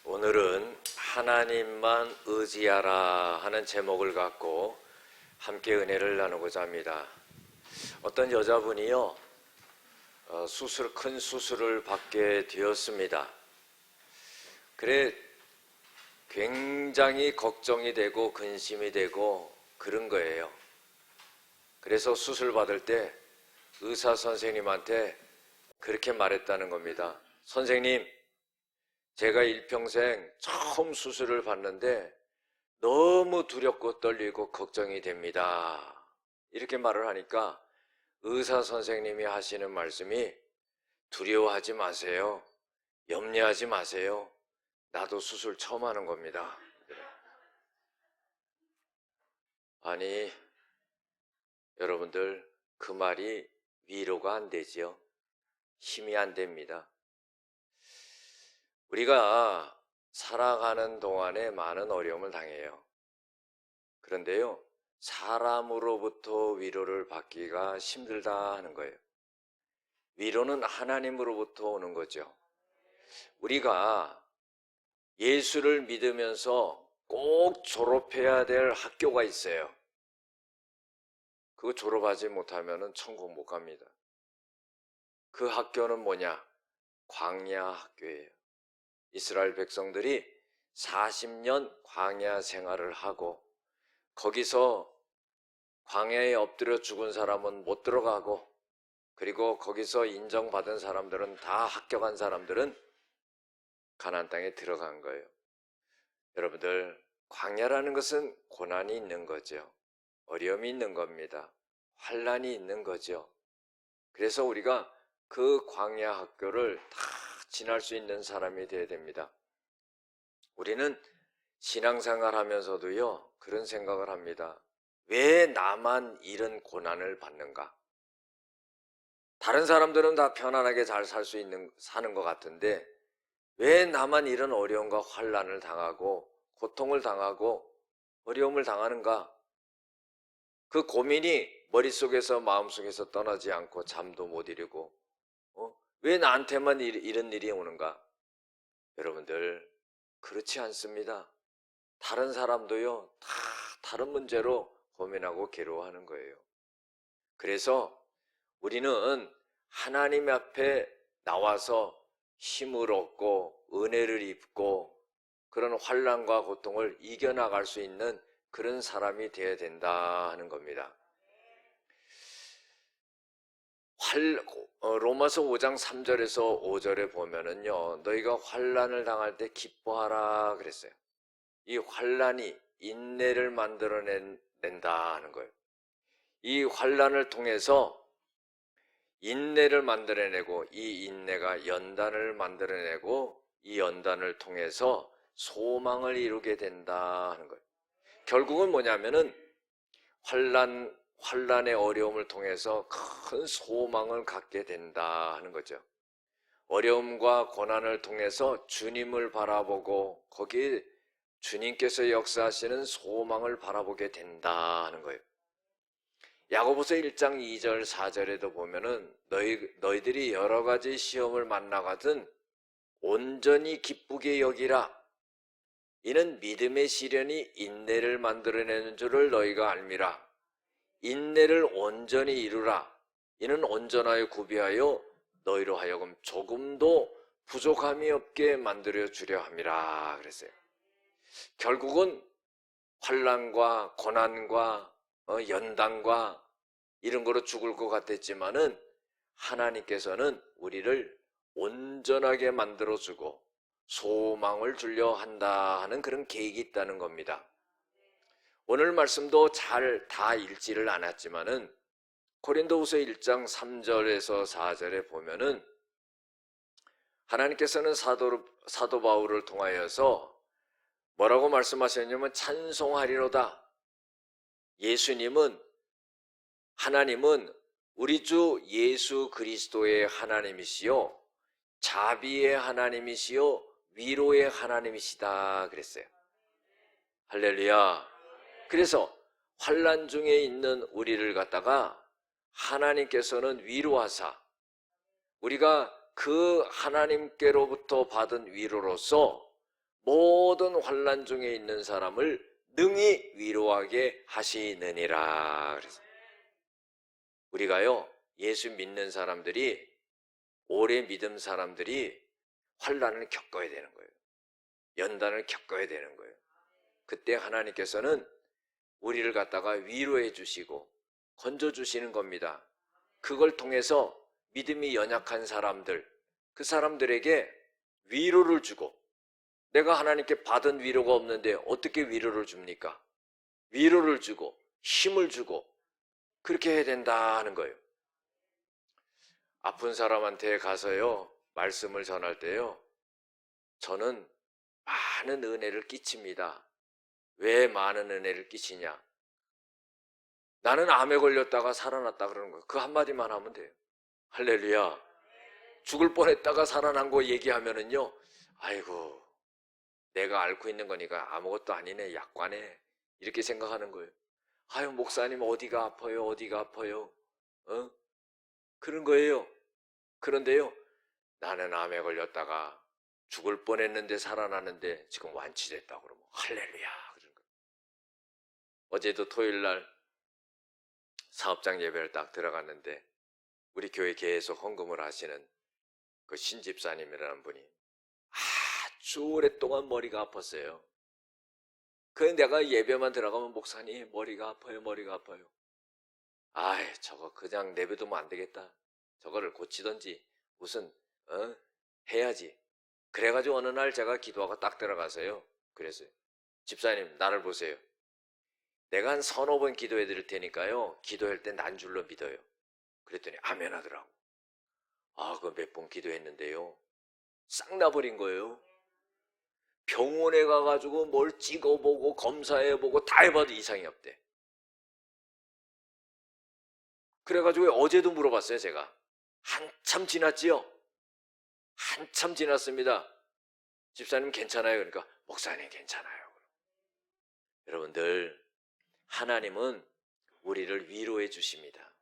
오늘은 하나님만 의지하라 하는 제목을 갖고 함께 은혜를 나누고자 합니다. 어떤 여자분이요, 큰 수술을 받게 되었습니다. 그래 굉장히 걱정이 되고 근심이 되고 그런 거예요. 그래서 수술 받을 때 의사 선생님한테 그렇게 말했다는 겁니다. 선생님, 제가 일평생 처음 수술을 받는데 너무 두렵고 떨리고 걱정이 됩니다. 이렇게 말을 하니까 의사 선생님이 하시는 말씀이 두려워하지 마세요. 염려하지 마세요. 나도 수술 처음 하는 겁니다. 아니, 여러분들 그 말이 위로가 안 되지요. 힘이 안 됩니다. 우리가 살아가는 동안에 많은 어려움을 당해요. 그런데요, 사람으로부터 위로를 받기가 힘들다 하는 거예요. 위로는 하나님으로부터 오는 거죠. 우리가 예수를 믿으면서 꼭 졸업해야 될 학교가 있어요. 그거 졸업하지 못하면 천국 못 갑니다. 그 학교는 뭐냐? 광야 학교예요. 이스라엘 백성들이 40년 광야 생활을 하고 거기서 광야에 엎드려 죽은 사람은 못 들어가고, 그리고 거기서 인정받은 사람들은, 다 합격한 사람들은 가나안 땅에 들어간 거예요. 여러분들, 광야라는 것은 고난이 있는 거죠. 어려움이 있는 겁니다. 환난이 있는 거죠. 그래서 우리가 그 광야 학교를 다 지날 수 있는 사람이 되어야 됩니다. 우리는 신앙생활 하면서도요, 그런 생각을 합니다. 왜 나만 이런 고난을 받는가? 다른 사람들은 다 편안하게 잘 사는 것 같은데 왜 나만 이런 어려움과 환난을 당하고 고통을 당하고 어려움을 당하는가? 그 고민이 머릿속에서 마음속에서 떠나지 않고 잠도 못 이루고, 왜 나한테만 이런 일이 오는가? 여러분들, 그렇지 않습니다. 다른 사람도요, 다 다른 문제로 고민하고 괴로워하는 거예요. 그래서 우리는 하나님 앞에 나와서 힘을 얻고 은혜를 입고 그런 환난과 고통을 이겨나갈 수 있는 그런 사람이 되어야 된다 하는 겁니다. 로마서 5장 3절에서 5절에 보면은요, 너희가 환난을 당할 때 기뻐하라 그랬어요. 이 환난이 인내를 만들어낸다 하는 거예요. 이 환난을 통해서 인내를 만들어내고, 이 인내가 연단을 만들어내고, 이 연단을 통해서 소망을 이루게 된다 하는 거예요. 결국은 뭐냐면은 환난의 어려움을 통해서 큰 소망을 갖게 된다 하는 거죠. 어려움과 고난을 통해서 주님을 바라보고 거기에 주님께서 역사하시는 소망을 바라보게 된다 하는 거예요. 야고보서 1장 2절 4절에도 보면은 너희들이 여러 가지 시험을 만나거든 온전히 기쁘게 여기라. 이는 믿음의 시련이 인내를 만들어내는 줄을 너희가 알미라. 인내를 온전히 이루라. 이는 온전하여 구비하여 너희로 하여금 조금도 부족함이 없게 만들어 주려 함이라 그랬어요. 결국은 환난과 고난과 연단과 이런 거로 죽을 것 같았지만은 하나님께서는 우리를 온전하게 만들어주고 소망을 주려 한다 하는 그런 계획이 있다는 겁니다. 오늘 말씀도 잘 다 읽지를 않았지만은 고린도후서 1장 3절에서 4절에 보면은 하나님께서는 사도 바울을 통하여서 뭐라고 말씀하셨냐면 찬송하리로다. 하나님은 우리 주 예수 그리스도의 하나님이시요 자비의 하나님이시요 위로의 하나님이시다 그랬어요. 할렐루야. 그래서 환난 중에 있는 우리를 갖다가 하나님께서는 위로하사 우리가 그 하나님께로부터 받은 위로로서 모든 환난 중에 있는 사람을 능히 위로하게 하시느니라. 그래서 우리가요, 예수 믿는 사람들이, 오래 믿은 사람들이 환난을 겪어야 되는 거예요. 연단을 겪어야 되는 거예요. 그때 하나님께서는 우리를 갖다가 위로해 주시고 건져 주시는 겁니다. 그걸 통해서 믿음이 연약한 사람들, 그 사람들에게 위로를 주고, 내가 하나님께 받은 위로가 없는데 어떻게 위로를 줍니까? 위로를 주고 힘을 주고 그렇게 해야 된다는 거예요. 아픈 사람한테 가서요, 말씀을 전할 때요, 저는 많은 은혜를 끼칩니다. 왜 많은 은혜를 끼치냐? 나는 암에 걸렸다가 살아났다 그러는 거예요. 그 한마디만 하면 돼요. 할렐루야. 죽을 뻔했다가 살아난 거 얘기하면은요, 아이고, 내가 앓고 있는 거니까 아무것도 아니네, 약관에. 이렇게 생각하는 거예요. 아유, 목사님 어디가 아파요, 어디가 아파요. 그런 거예요. 그런데요, 나는 암에 걸렸다가 죽을 뻔했는데 살아났는데 지금 완치됐다고 그러면 할렐루야. 그런 거예요. 어제도 토요일 날 사업장 예배를 딱 들어갔는데 우리 교회 계속 헌금을 하시는 그 신집사님이라는 분이 아주 오랫동안 머리가 아팠어요. 그래 내가 예배만 들어가면 목사님 머리가 아파요, 머리가 아파요. 아이, 저거 그냥 내버두면 안 되겠다. 저거를 고치던지 무슨 해야지. 그래가지고 어느 날 제가 기도하고 딱 들어가서요, 그랬어요. 집사님, 나를 보세요. 내가 한 서너 번 기도해 드릴 테니까요, 기도할 때 난 줄로 믿어요. 그랬더니 아멘 하더라고. 아, 그 몇 번 기도했는데요, 싹 나버린 거예요. 병원에 가가지고 뭘 찍어보고 검사해보고 다 해봐도 이상이 없대. 그래가지고 어제도 물어봤어요, 제가. 한참 지났지요? 한참 지났습니다. 집사님 괜찮아요? 그러니까 목사님 괜찮아요. 여러분들, 하나님은 우리를 위로해 주십니다.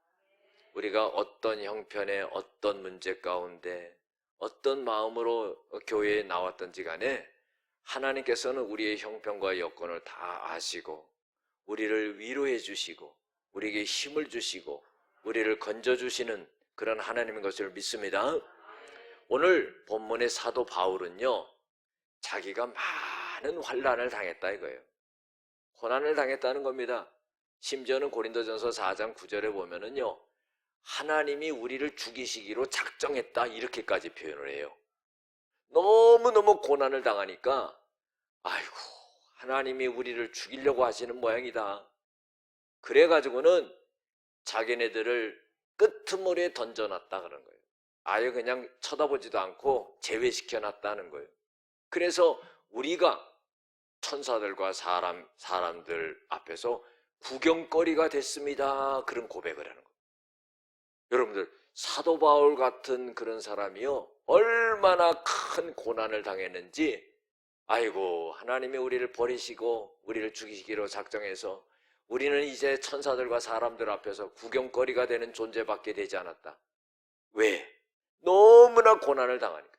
우리가 어떤 형편에 어떤 문제 가운데 어떤 마음으로 교회에 나왔던지 간에 하나님께서는 우리의 형편과 여건을 다 아시고 우리를 위로해 주시고 우리에게 힘을 주시고 우리를 건져주시는 그런 하나님인 것을 믿습니다. 오늘 본문의 사도 바울은요, 자기가 많은 환난을 당했다 이거예요. 고난을 당했다는 겁니다. 심지어는 고린도전서 4장 9절에 보면은요, 하나님이 우리를 죽이시기로 작정했다 이렇게까지 표현을 해요. 너무너무 고난을 당하니까 아이고, 하나님이 우리를 죽이려고 하시는 모양이다. 그래가지고는 자기네들을 끄트머리에 던져놨다 그런 거예요. 아예 그냥 쳐다보지도 않고 제외시켜놨다는 거예요. 그래서 우리가 천사들과 사람들 앞에서 구경거리가 됐습니다. 그런 고백을 하는 거예요. 여러분들, 사도 바울 같은 그런 사람이요, 얼마나 큰 고난을 당했는지, 아이고, 하나님이 우리를 버리시고 우리를 죽이시기로 작정해서 우리는 이제 천사들과 사람들 앞에서 구경거리가 되는 존재밖에 되지 않았다. 왜? 너무나 고난을 당하니까.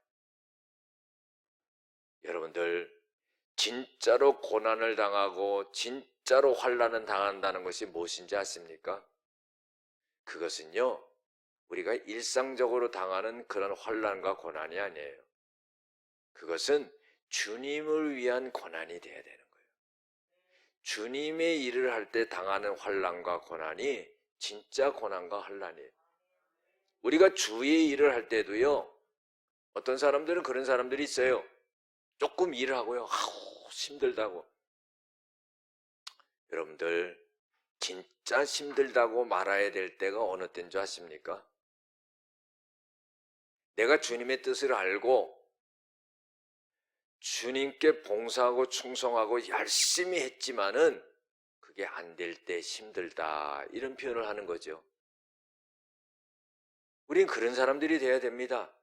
여러분들, 진짜로 고난을 당하고 진짜로 환난을 당한다는 것이 무엇인지 아십니까? 그것은요, 우리가 일상적으로 당하는 그런 환난과 고난이 아니에요. 그것은 주님을 위한 고난이 되어야 되는 거예요. 주님의 일을 할 때 당하는 환난과 고난이 진짜 고난과 환난이에요. 우리가 주의 일을 할 때도요, 어떤 사람들은 그런 사람들이 있어요. 조금 일을 하고요, 아우 힘들다고. 여러분들, 진짜 힘들다고 말해야 될 때가 어느 때인 줄 아십니까? 내가 주님의 뜻을 알고 주님께 봉사하고 충성하고 열심히 했지만은 그게 안 될 때 힘들다, 이런 표현을 하는 거죠. 우린 그런 사람들이 돼야 됩니다.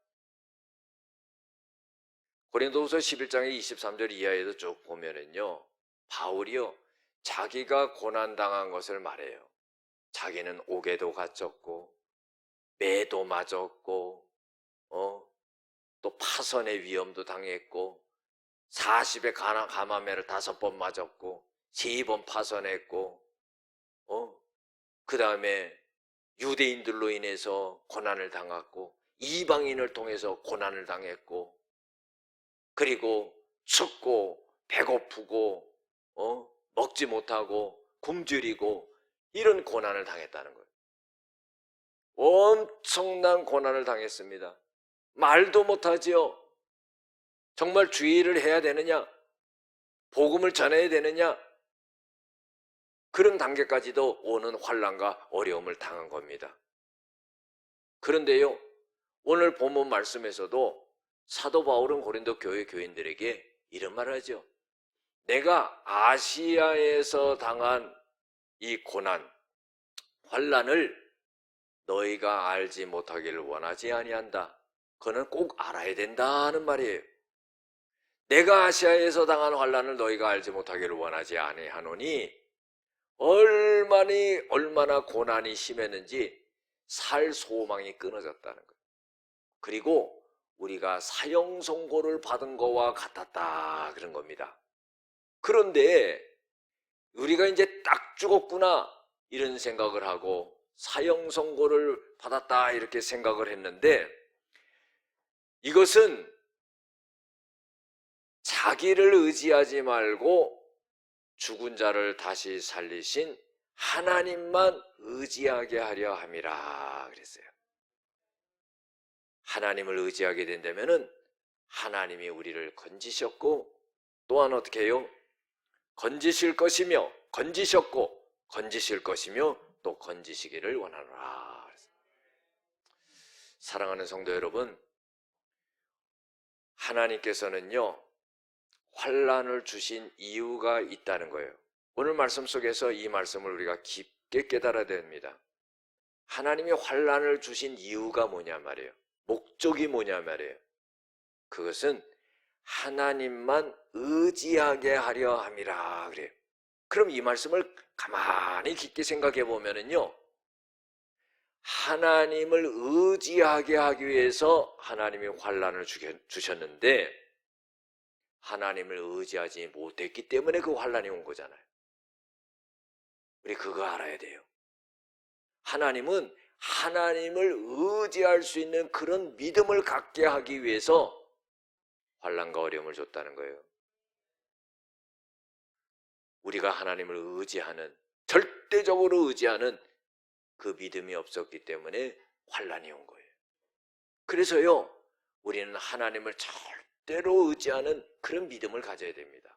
고린도후서 11장의 23절 이하에도 쭉 보면은요, 바울이요, 자기가 고난당한 것을 말해요. 자기는 옥에도 갇혔고 매도 맞았고 또 파선의 위험도 당했고 40에 감암매를 5번 맞았고 3번 파선했고 그 다음에 유대인들로 인해서 고난을 당했고 이방인을 통해서 고난을 당했고 그리고 춥고 배고프고 먹지 못하고 굶주리고 이런 고난을 당했다는 거예요. 엄청난 고난을 당했습니다. 말도 못하지요. 정말 주의를 해야 되느냐? 복음을 전해야 되느냐? 그런 단계까지도 오는 환난과 어려움을 당한 겁니다. 그런데요, 오늘 본문 말씀에서도 사도 바울은 고린도 교회 교인들에게 이런 말을 하죠. 내가 아시아에서 당한 이 고난, 환난을 너희가 알지 못하기를 원하지 아니한다. 그거는 꼭 알아야 된다는 말이에요. 내가 아시아에서 당한 환난을 너희가 알지 못하기를 원하지 아니하노니 얼마나 고난이 심했는지 살 소망이 끊어졌다는 거예요. 그리고 우리가 사형 선고를 받은 거와 같았다 그런 겁니다. 그런데 우리가 이제 딱 죽었구나 이런 생각을 하고 사형 선고를 받았다 이렇게 생각을 했는데 이것은 자기를 의지하지 말고 죽은 자를 다시 살리신 하나님만 의지하게 하려 함이라 그랬어요. 하나님을 의지하게 된다면은 하나님이 우리를 건지셨고 또한 어떻게 해요? 건지실 것이며 건지셨고 건지실 것이며 또 건지시기를 원하노라. 사랑하는 성도 여러분, 하나님께서는요 환난을 주신 이유가 있다는 거예요. 오늘 말씀 속에서 이 말씀을 우리가 깊게 깨달아야 됩니다. 하나님이 환난을 주신 이유가 뭐냐 말이에요. 목적이 뭐냐 말이에요. 그것은 하나님만 의지하게 하려 함이라 그래요. 그럼 이 말씀을 가만히 깊게 생각해 보면은요, 하나님을 의지하게 하기 위해서 하나님이 환난을 주셨는데 하나님을 의지하지 못했기 때문에 그 환난이 온 거잖아요. 우리 그거 알아야 돼요. 하나님은 하나님을 의지할 수 있는 그런 믿음을 갖게 하기 위해서 환난과 어려움을 줬다는 거예요. 우리가 하나님을 의지하는, 절대적으로 의지하는 그 믿음이 없었기 때문에 환난이 온 거예요. 그래서요, 우리는 하나님을 절대로 의지하는 그런 믿음을 가져야 됩니다.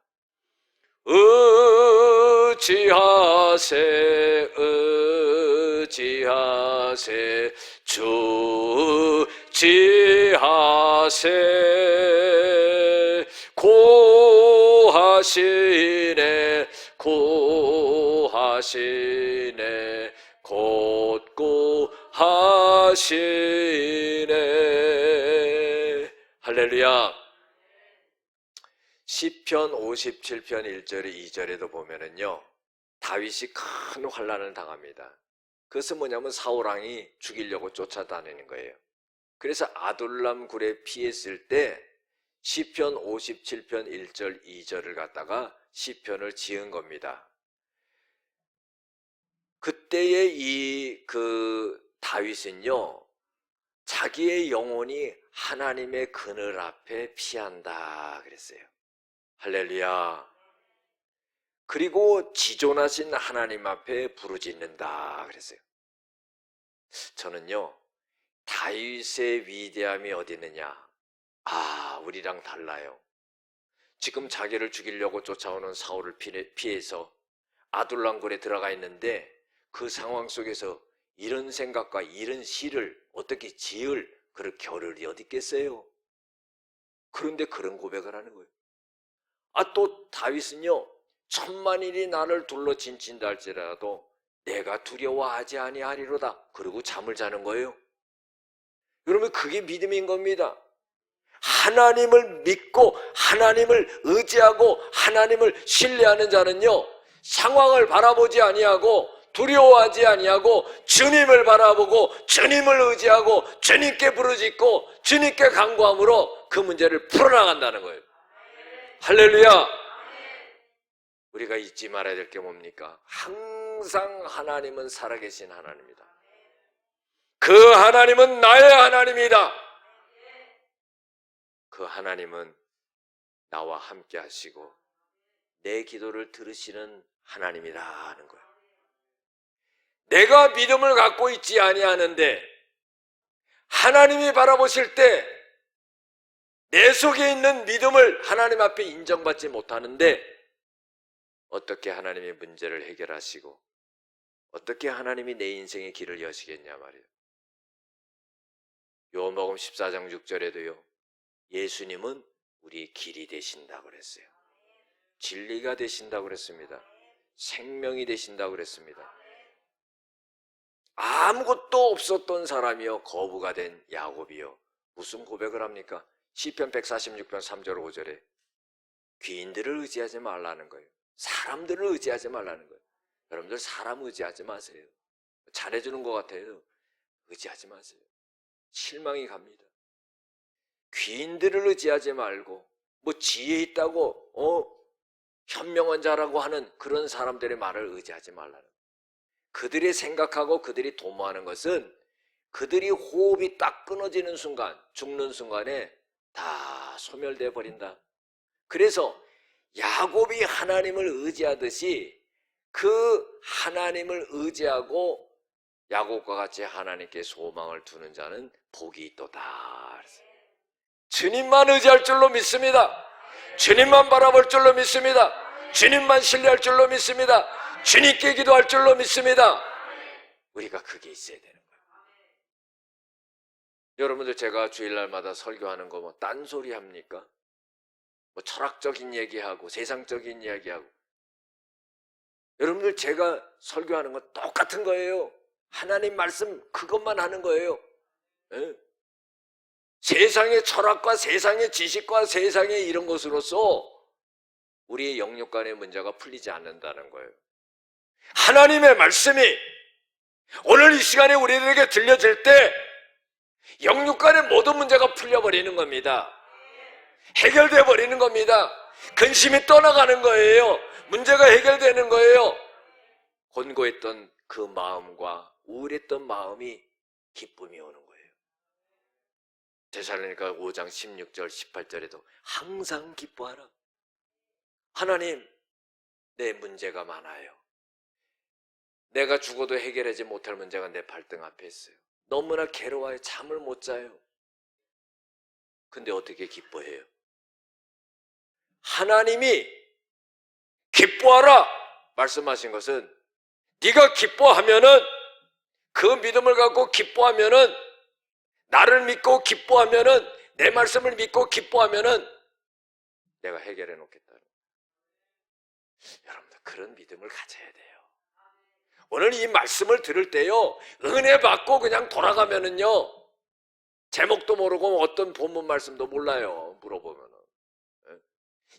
의지하세 주 지하세 구하시네 곧 구하시네. 할렐루야. 시편 57편 1절 2절에도 보면은요, 다윗이 큰 환난을 당합니다. 그것은 뭐냐면 사울왕이 죽이려고 쫓아다니는 거예요. 그래서 아둘람 굴에 피했을 때 시편 57편 1절 2절을 갖다가 시편을 지은 겁니다. 그때의 다윗은요, 자기의 영혼이 하나님의 그늘 앞에 피한다 그랬어요. 할렐루야. 그리고 지존하신 하나님 앞에 부르짖는다 그랬어요. 저는요, 다윗의 위대함이 어디 있느냐? 우리랑 달라요. 지금 자기를 죽이려고 쫓아오는 사울을 피해서 아둘람굴에 들어가 있는데 그 상황 속에서 이런 생각과 이런 시를 어떻게 지을 그럴 겨를이 어디 있겠어요? 그런데 그런 고백을 하는 거예요. 또 다윗은요, 천만일이 나를 둘러 진친다 할지라도 내가 두려워하지 아니하리로다. 그리고 잠을 자는 거예요. 여러분, 그게 믿음인 겁니다. 하나님을 믿고 하나님을 의지하고 하나님을 신뢰하는 자는요, 상황을 바라보지 아니하고 두려워하지 아니하고 주님을 바라보고 주님을 의지하고 주님께 부르짖고 주님께 간구함으로 그 문제를 풀어나간다는 거예요. 할렐루야! 우리가 잊지 말아야 될 게 뭡니까? 항상 하나님은 살아계신 하나님이다. 그 하나님은 나의 하나님이다. 그 하나님은 나와 함께 하시고 내 기도를 들으시는 하나님이다 하는 거예요. 내가 믿음을 갖고 있지 아니하는데 하나님이 바라보실 때 내 속에 있는 믿음을 하나님 앞에 인정받지 못하는데 어떻게 하나님이 문제를 해결하시고 어떻게 하나님이 내 인생의 길을 여시겠냐 말이에요. 요한복음 14장 6절에도요. 예수님은 우리 길이 되신다고 그랬어요. 진리가 되신다고 그랬습니다. 생명이 되신다고 그랬습니다. 아무것도 없었던 사람이요 거부가 된 야곱이요 무슨 고백을 합니까? 시편 146편 3절 5절에 귀인들을 의지하지 말라는 거예요. 사람들을 의지하지 말라는 거예요. 여러분들 사람 의지하지 마세요. 잘해주는 것 같아요. 의지하지 마세요. 실망이 갑니다. 귀인들을 의지하지 말고 뭐 지혜 있다고 현명한 자라고 하는 그런 사람들의 말을 의지하지 말라는 거예요. 그들이 생각하고 그들이 도모하는 것은 그들이 호흡이 딱 끊어지는 순간, 죽는 순간에 다 소멸되어 버린다. 그래서 야곱이 하나님을 의지하듯이 그 하나님을 의지하고 야곱과 같이 하나님께 소망을 두는 자는 복이 있도다. 주님만 의지할 줄로 믿습니다. 주님만 바라볼 줄로 믿습니다. 주님만 신뢰할 줄로 믿습니다. 주님께 기도할 줄로 믿습니다. 우리가 그게 있어야 되는 거예요. 여러분들 제가 주일날마다 설교하는 거 뭐 딴소리 합니까? 뭐 철학적인 얘기하고 세상적인 이야기하고 여러분들 제가 설교하는 건 똑같은 거예요. 하나님 말씀 그것만 하는 거예요. 네? 세상의 철학과 세상의 지식과 세상의 이런 것으로서 우리의 영육 간의 문제가 풀리지 않는다는 거예요. 하나님의 말씀이 오늘 이 시간에 우리들에게 들려질 때 영육 간의 모든 문제가 풀려버리는 겁니다. 해결되어 버리는 겁니다. 근심이 떠나가는 거예요. 문제가 해결되는 거예요. 곤고했던 그 마음과 우울했던 마음이 기쁨이 오는 거예요. 데살로니가 5장 16절 18절에도 항상 기뻐하라. 하나님, 내 문제가 많아요. 내가 죽어도 해결하지 못할 문제가 내 발등 앞에 있어요. 너무나 괴로워요. 잠을 못 자요. 근데 어떻게 기뻐해요? 하나님이 기뻐하라 말씀하신 것은 네가 기뻐하면은 그 믿음을 갖고 기뻐하면은 나를 믿고 기뻐하면은 내 말씀을 믿고 기뻐하면은 내가 해결해 놓겠다. 여러분들 그런 믿음을 가져야 돼요. 오늘 이 말씀을 들을 때요 은혜 받고 그냥 돌아가면은요 제목도 모르고 어떤 본문 말씀도 몰라요. 물어보면은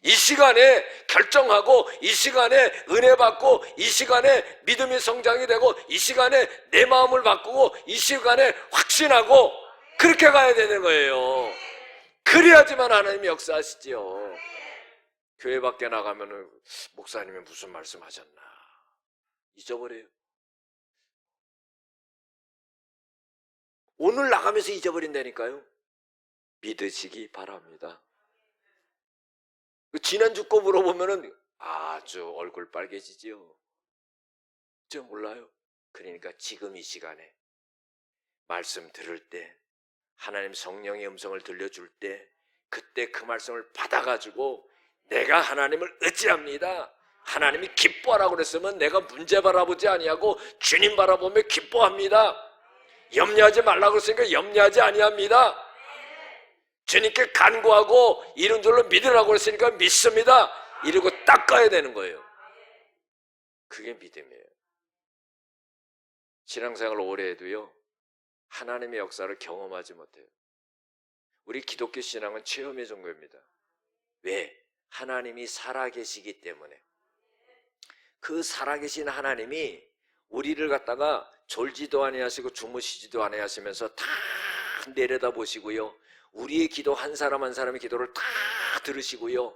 이 시간에 결정하고 이 시간에 은혜 받고 이 시간에 믿음이 성장이 되고 이 시간에 내 마음을 바꾸고 이 시간에 확신하고 그렇게 가야 되는 거예요. 그래야지만 하나님이 역사하시지요. 교회 밖에 나가면은 목사님이 무슨 말씀 하셨나 잊어버려요. 오늘 나가면서 잊어버린다니까요. 믿으시기 바랍니다. 지난주 거 물어보면은 아주 얼굴 빨개지지요. 저 몰라요. 그러니까 지금 이 시간에 말씀 들을 때 하나님 성령의 음성을 들려줄 때 그때 그 말씀을 받아가지고 내가 하나님을 의지합니다. 하나님이 기뻐하라고 그랬으면 내가 문제 바라보지 아니하고 주님 바라보며 기뻐합니다. 염려하지 말라고 했으니까 염려하지 아니합니다. 주님께 간구하고 이런 줄로 믿으라고 했으니까 믿습니다. 이러고 딱 가야 되는 거예요. 그게 믿음이에요. 신앙생활을 오래 해도요 하나님의 역사를 경험하지 못해요. 우리 기독교 신앙은 체험의 종교입니다. 왜? 하나님이 살아계시기 때문에. 그 살아계신 하나님이 우리를 갖다가 졸지도 아니하시고 주무시지도 아니하시면서 다 내려다보시고요 우리의 기도 한 사람 한 사람의 기도를 다 들으시고요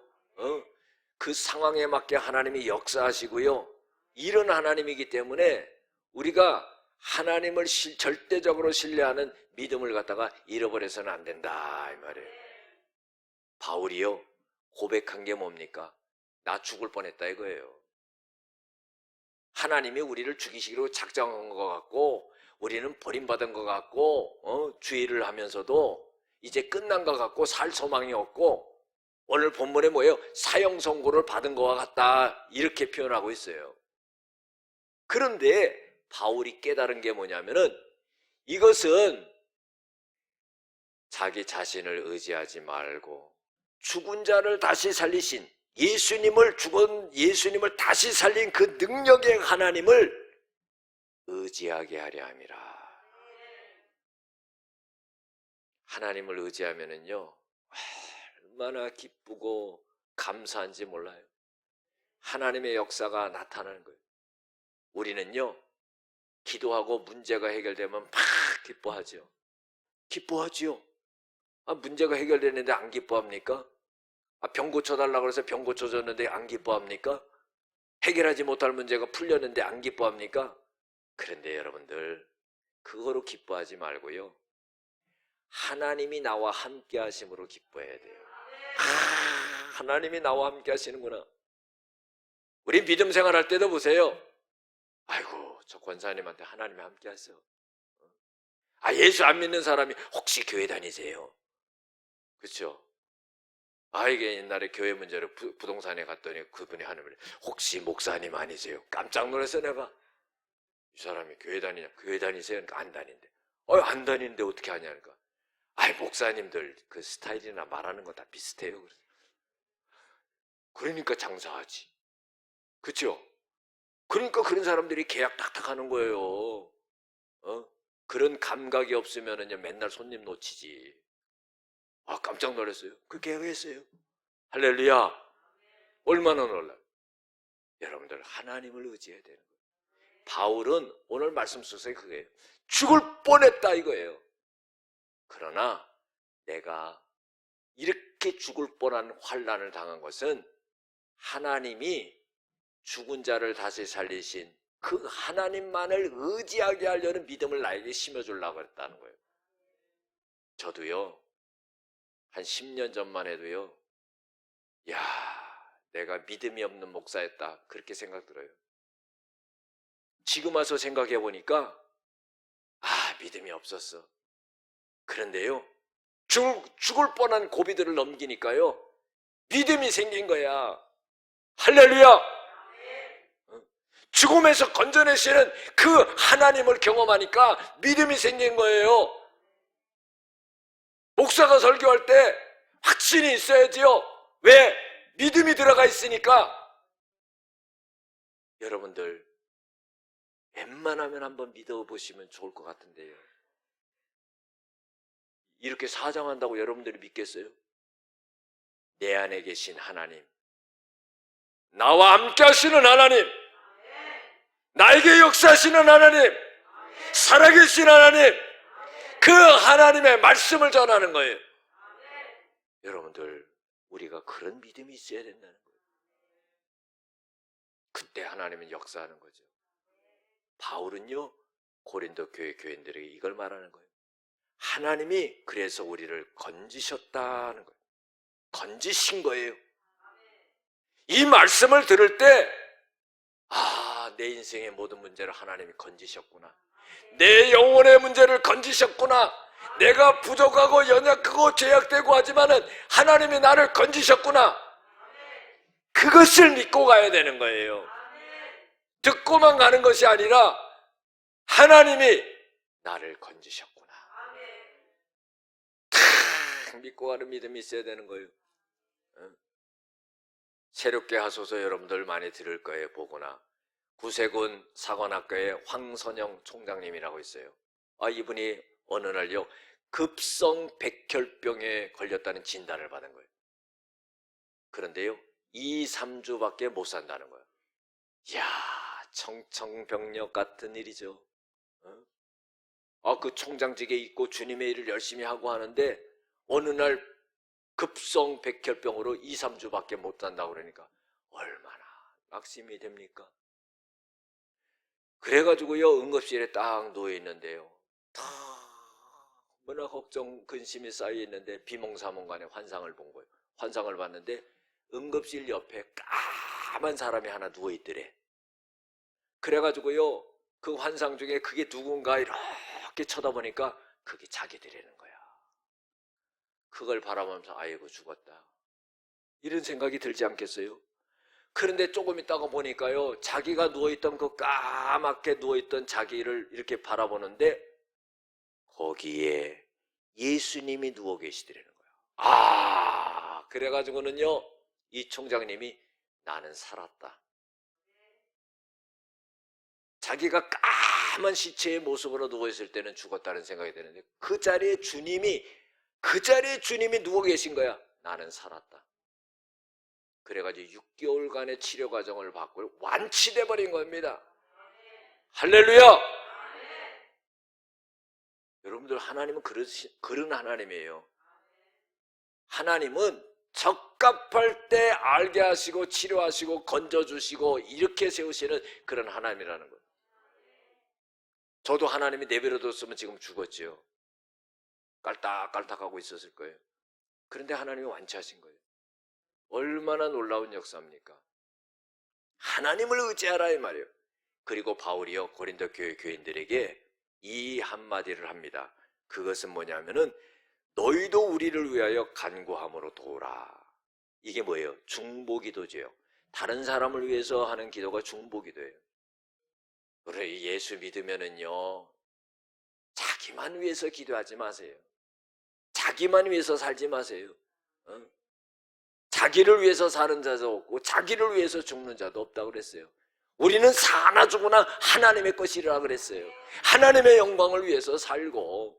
그 상황에 맞게 하나님이 역사하시고요. 이런 하나님이기 때문에 우리가 하나님을 절대적으로 신뢰하는 믿음을 갖다가 잃어버려서는 안 된다 이 말이에요. 바울이요 고백한 게 뭡니까? 나 죽을 뻔했다 이거예요. 하나님이 우리를 죽이시기로 작정한 것 같고 우리는 버림받은 것 같고 주의를 하면서도 이제 끝난 것 같고 살 소망이 없고 오늘 본문에 뭐예요? 사형 선고를 받은 것과 같다 이렇게 표현하고 있어요. 그런데 바울이 깨달은 게 뭐냐면은 이것은 자기 자신을 의지하지 말고 죽은 자를 다시 살리신 죽은 예수님을 다시 살린 그 능력의 하나님을 의지하게 하려 함이라. 하나님을 의지하면은요 얼마나 기쁘고 감사한지 몰라요. 하나님의 역사가 나타나는 거예요. 우리는요 기도하고 문제가 해결되면 막 기뻐하죠. 기뻐하지요. 문제가 해결되는데 안 기뻐합니까? 병 고쳐달라고 해서 병 고쳐줬는데 안 기뻐합니까? 해결하지 못할 문제가 풀렸는데 안 기뻐합니까? 그런데 여러분들 그거로 기뻐하지 말고요 하나님이 나와 함께 하심으로 기뻐해야 돼요. 하나님이 나와 함께 하시는구나. 우리 믿음 생활할 때도 보세요. 아이고 저 권사님한테 하나님이 함께 하세요. 예수 안 믿는 사람이 혹시 교회 다니세요? 그렇죠? 이게 옛날에 교회 문제로 부동산에 갔더니 그분이 하나님을 혹시 목사님 아니세요? 깜짝 놀랐어 내가. 이 사람이 교회 다니냐? 교회 다니세요? 그러니까 안 다닌대. 안 다니는데 어떻게 하냐니까. 목사님들 그 스타일이나 말하는 거 다 비슷해요. 그러니까 장사하지. 그렇죠? 그러니까 그런 사람들이 계약 탁탁 하는 거예요. 그런 감각이 없으면은요 맨날 손님 놓치지. 깜짝 놀랐어요. 그 계약했어요. 할렐루야. 얼마나 놀라요. 여러분들 하나님을 의지해야 되는 거예요. 바울은 오늘 말씀 속에 그거예요. 죽을 뻔했다 이거예요. 그러나 내가 이렇게 죽을 뻔한 환난을 당한 것은 하나님이 죽은 자를 다시 살리신 그 하나님만을 의지하게 하려는 믿음을 나에게 심어주려고 했다는 거예요. 저도요 한 10년 전만 해도요 내가 믿음이 없는 목사였다 그렇게 생각 들어요. 지금 와서 생각해 보니까 믿음이 없었어. 그런데요 죽을 뻔한 고비들을 넘기니까요 믿음이 생긴 거야. 할렐루야. 죽음에서 건져내시는 그 하나님을 경험하니까 믿음이 생긴 거예요. 목사가 설교할 때 확신이 있어야지요. 왜? 믿음이 들어가 있으니까. 여러분들 웬만하면 한번 믿어보시면 좋을 것 같은데요. 이렇게 사정한다고 여러분들이 믿겠어요? 내 안에 계신 하나님, 나와 함께 하시는 하나님, 나에게 역사하시는 하나님, 살아계신 하나님, 그 하나님의 말씀을 전하는 거예요. 여러분들 우리가 그런 믿음이 있어야 된다는 거예요. 그때 하나님은 역사하는 거죠. 바울은요 고린도 교회 교인들에게 이걸 말하는 거예요. 하나님이 그래서 우리를 건지셨다는 거예요. 건지신 거예요. 이 말씀을 들을 때 내 인생의 모든 문제를 하나님이 건지셨구나. 내 영혼의 문제를 건지셨구나. 내가 부족하고 연약하고 죄악되고 하지만은 하나님이 나를 건지셨구나. 그것을 믿고 가야 되는 거예요. 듣고만 가는 것이 아니라 하나님이 나를 건지셨구나. 믿고 가는 믿음이 있어야 되는 거예요. 새롭게 하소서 여러분들 많이 들을 거예요. 보거나 구세군 사관학교의 황선영 총장님이라고 있어요. 이분이 어느 날요 급성 백혈병에 걸렸다는 진단을 받은 거예요. 그런데요 2, 3주밖에 못 산다는 거예요. 이야 청천벽력 같은 일이죠. 그 총장직에 있고 주님의 일을 열심히 하고 하는데 어느 날 급성 백혈병으로 2, 3주밖에 못 산다고 그러니까 얼마나 낙심이 됩니까? 그래가지고요, 응급실에 딱 누워있는데요, 너무나 걱정, 근심이 쌓여있는데 비몽사몽간에 환상을 본 거예요. 환상을 봤는데 응급실 옆에 까만 사람이 하나 누워있더래. 그래가지고요, 그 환상 중에 그게 누군가 이렇게 쳐다보니까 그게 자기들이라는 거야. 그걸 바라보면서 아이고 죽었다, 이런 생각이 들지 않겠어요? 그런데 조금 있다가 보니까요, 자기가 누워있던 그 까맣게 누워있던 자기를 이렇게 바라보는데 거기에 예수님이 누워 계시더라는 거야. 그래가지고는요, 이 총장님이 나는 살았다. 자기가 까만 시체의 모습으로 누워있을 때는 죽었다는 생각이 드는데 그 자리에 주님이 누워 계신 거야. 나는 살았다. 그래가지고 6개월간의 치료 과정을 받고 완치돼 버린 겁니다. 할렐루야! 여러분들, 하나님은 그런 하나님이에요. 하나님은 적합할 때 알게 하시고 치료하시고 건져주시고 이렇게 세우시는 그런 하나님이라는 거예요. 저도 하나님이 내버려뒀으면 지금 죽었지요. 깔딱깔딱하고 있었을 거예요. 그런데 하나님이 완치하신 거예요. 얼마나 놀라운 역사입니까? 하나님을 의지하라 이 말이에요. 그리고 바울이요, 고린도 교회 교인들에게 이 한마디를 합니다. 그것은 뭐냐면은 너희도 우리를 위하여 간구함으로 도우라. 이게 뭐예요? 중보기도죠. 다른 사람을 위해서 하는 기도가 중보기도예요. 그래, 예수 믿으면은요, 자기만 위해서 기도하지 마세요. 자기만 위해서 살지 마세요. 자기를 위해서 사는 자도 없고 자기를 위해서 죽는 자도 없다고 그랬어요. 우리는 사나 죽으나 하나님의 것이라 그랬어요. 하나님의 영광을 위해서 살고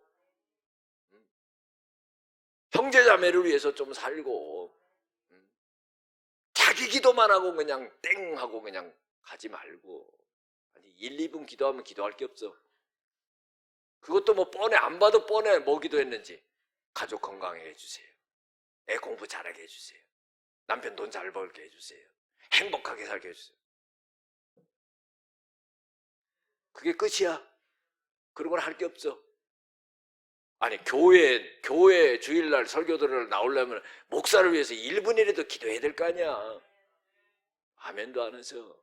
형제자매를 위해서 좀 살고 자기 기도만 하고 그냥 땡 하고 그냥 가지 말고 1, 2분 기도하면 기도할 게 없어. 그것도 뭐 뻔해. 안 봐도 뻔해. 뭐 기도했는지. 가족 건강하게 해주세요. 애 공부 잘하게 해주세요. 남편 돈 잘 벌게 해주세요. 행복하게 살게 해주세요. 그게 끝이야. 그런 건 할 게 없어. 아니, 교회 주일날 설교들을 나오려면 목사를 위해서 1분이라도 기도해야 될 거 아니야. 아멘도 안 해서.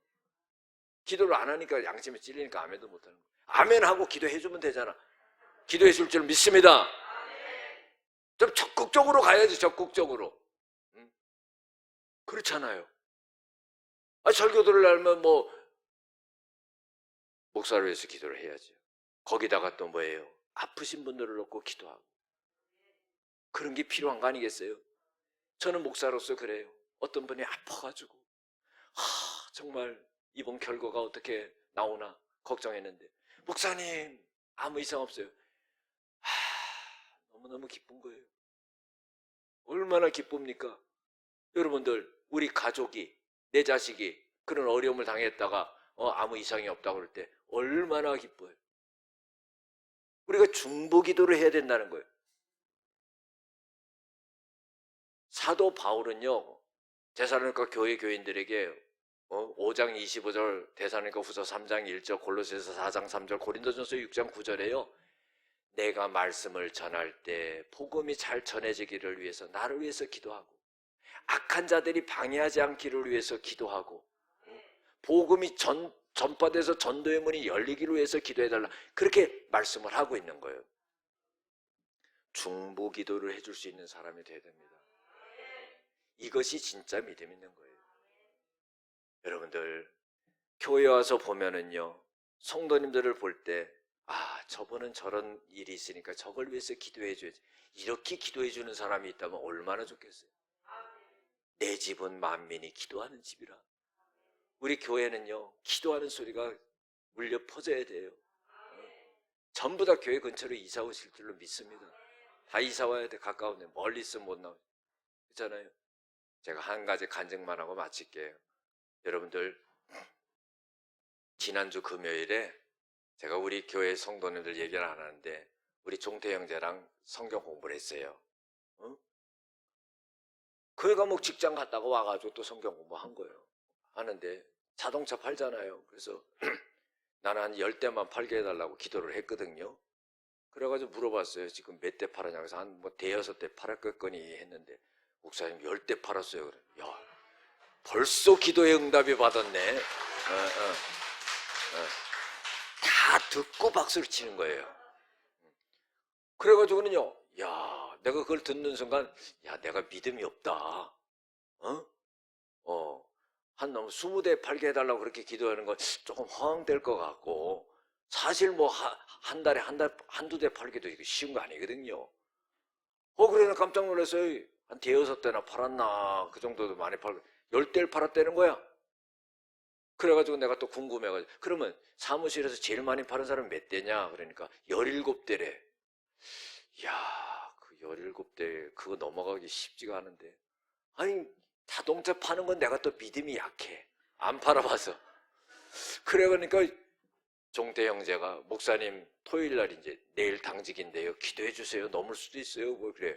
기도를 안 하니까 양심에 찔리니까 아멘도 못 하는 거야. 아멘하고 기도해주면 되잖아. 기도해 줄 줄 믿습니다. 좀 적극적으로 가야지, 적극적으로. 그렇잖아요. 설교들을 하면 뭐 목사를 위해서 기도를 해야죠. 거기다가 또 뭐예요? 아프신 분들을 놓고 기도하고. 그런 게 필요한 거 아니겠어요? 저는 목사로서 그래요. 어떤 분이 아파가지고 정말 이번 결과가 어떻게 나오나 걱정했는데 목사님 아무 이상 없어요. 너무너무 기쁜 거예요. 얼마나 기쁩니까? 여러분들, 우리 가족이, 내 자식이 그런 어려움을 당했다가 아무 이상이 없다고 그럴 때 얼마나 기뻐요. 우리가 중보기도를 해야 된다는 거예요. 사도 바울은요, 데살로니가 교회 교인들에게 5장 25절, 데살로니가 후서 3장 1절, 골로새서 4장 3절, 고린도전서 6장 9절에요. 내가 말씀을 전할 때 복음이 잘 전해지기를 위해서 나를 위해서 기도하고 악한 자들이 방해하지 않기를 위해서 기도하고 복음이 전파돼서 전도의 문이 열리기를 위해서 기도해달라. 그렇게 말씀을 하고 있는 거예요. 중보기도를 해줄 수 있는 사람이 되어야 됩니다. 이것이 진짜 믿음 있는 거예요. 여러분들, 교회 와서 보면은요, 성도님들을 볼 때 저분은 저런 일이 있으니까 저걸 위해서 기도해 줘야지. 이렇게 기도해 주는 사람이 있다면 얼마나 좋겠어요. 내 집은 만민이 기도하는 집이라. 우리 교회는요, 기도하는 소리가 울려 퍼져야 돼요. 전부 다 교회 근처로 이사 오실 줄로 믿습니다. 다 이사 와야 돼. 가까운데 멀리 있으면 못 나오죠. 그렇잖아요. 제가 한 가지 간증만 하고 마칠게요. 여러분들, 지난주 금요일에 제가 우리 교회 성도님들 얘기를 안 하는데 우리 종태 형제랑 성경 공부를 했어요. 그 과목 직장 갔다가 와가지고 또 성경 공부한 거예요. 하는데 자동차 팔잖아요. 그래서 나는 한 10대만 팔게 해달라고 기도를 했거든요. 그래가지고 물어봤어요. 지금 몇 대 팔았냐고 해서 한 뭐 대여섯 대 팔았겠거니 했는데 목사님 10대 팔았어요. 그래. 야, 벌써 기도의 응답이 받았네. 다 듣고 박수를 치는 거예요. 그래가지고는요, 야, 내가 그걸 듣는 순간, 야, 내가 믿음이 없다. 한 20대 팔게 해달라고 그렇게 기도하는 건 조금 허황될 것 같고, 사실 뭐 한 달에 한두 대 팔기도 이거 쉬운 거 아니거든요. 그래서 깜짝 놀랐어요. 한 대여섯 대나 팔았나, 그 정도도 많이 팔고, 10대를 팔았다는 거야. 그래가지고 내가 또 궁금해가지고, 그러면 사무실에서 제일 많이 파는 사람은 몇 대냐? 그러니까 17대래. 이야, 그 17대, 그거 넘어가기 쉽지가 않은데. 아니, 자동차 파는 건 내가 또 믿음이 약해. 안 팔아봐서. 그래, 그러니까 종태 형제가, 목사님, 토요일 날 이제 내일 당직인데요. 기도해 주세요. 넘을 수도 있어요. 뭐 그래.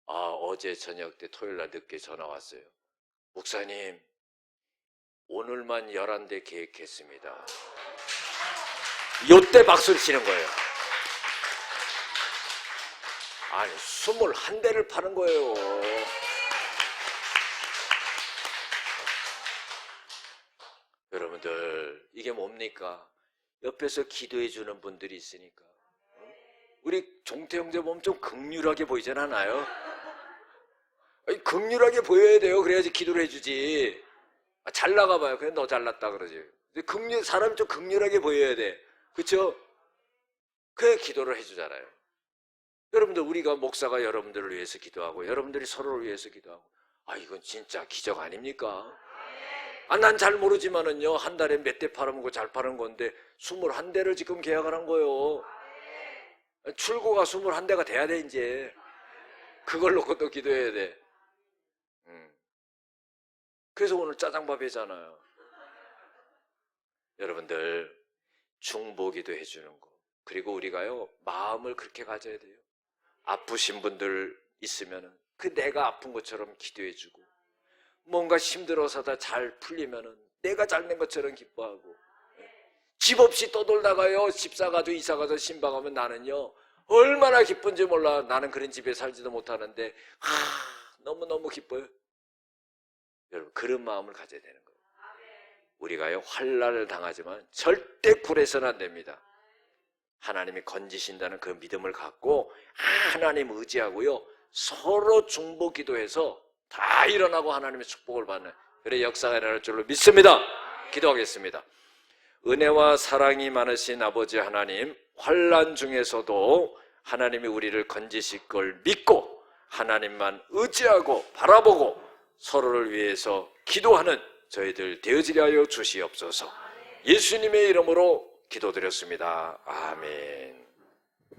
어제 저녁 때 토요일 날 늦게 전화 왔어요. 목사님, 오늘만 11대 계획했습니다. 요때 박수를 치는 거예요. 아니, 21대를 파는 거예요. 여러분들, 이게 뭡니까? 옆에서 기도해 주는 분들이 있으니까. 우리 종태 형제 보면 좀 극률하게 보이진 않아요? 아니, 극률하게 보여야 돼요. 그래야지 기도를 해주지. 잘 나가봐요. 그냥 너 잘났다 그러지. 사람이 좀 극률하게 보여야 돼. 그쵸? 그래 기도를 해주잖아요. 여러분들, 우리가 목사가 여러분들을 위해서 기도하고 여러분들이 서로를 위해서 기도하고, 이건 진짜 기적 아닙니까? 난 잘 모르지만은요, 한 달에 몇 대 팔아먹고 잘 파는 건데 21대를 지금 계약을 한 거예요. 출고가 21대가 돼야 돼. 이제 그걸 놓고 또 기도해야 돼. 그래서 오늘 짜장밥 해잖아요. 여러분들, 중보기도 해주는 거, 그리고 우리가요 마음을 그렇게 가져야 돼요. 아프신 분들 있으면은 내가 아픈 것처럼 기도해주고, 뭔가 힘들어서 잘 풀리면은 내가 잘 낸 것처럼 기뻐하고, 집 없이 떠돌다가요 집 사가지고 이사 가서 신방하면 나는요 얼마나 기쁜지 몰라. 나는 그런 집에 살지도 못하는데 너무너무 기뻐요. 여러분, 그런 마음을 가져야 되는 거예요. 우리가요 환난을 당하지만 절대 굴해서는 안 됩니다. 하나님이 건지신다는 그 믿음을 갖고 하나님 의지하고요 서로 중보 기도해서 다 일어나고 하나님의 축복을 받는, 그래 역사가 일어날 줄로 믿습니다. 기도하겠습니다. 은혜와 사랑이 많으신 아버지 하나님, 환난 중에서도 하나님이 우리를 건지실 걸 믿고 하나님만 의지하고 바라보고 서로를 위해서 기도하는 저희들 되어지게 하여 주시옵소서. 예수님의 이름으로 기도드렸습니다. 아멘.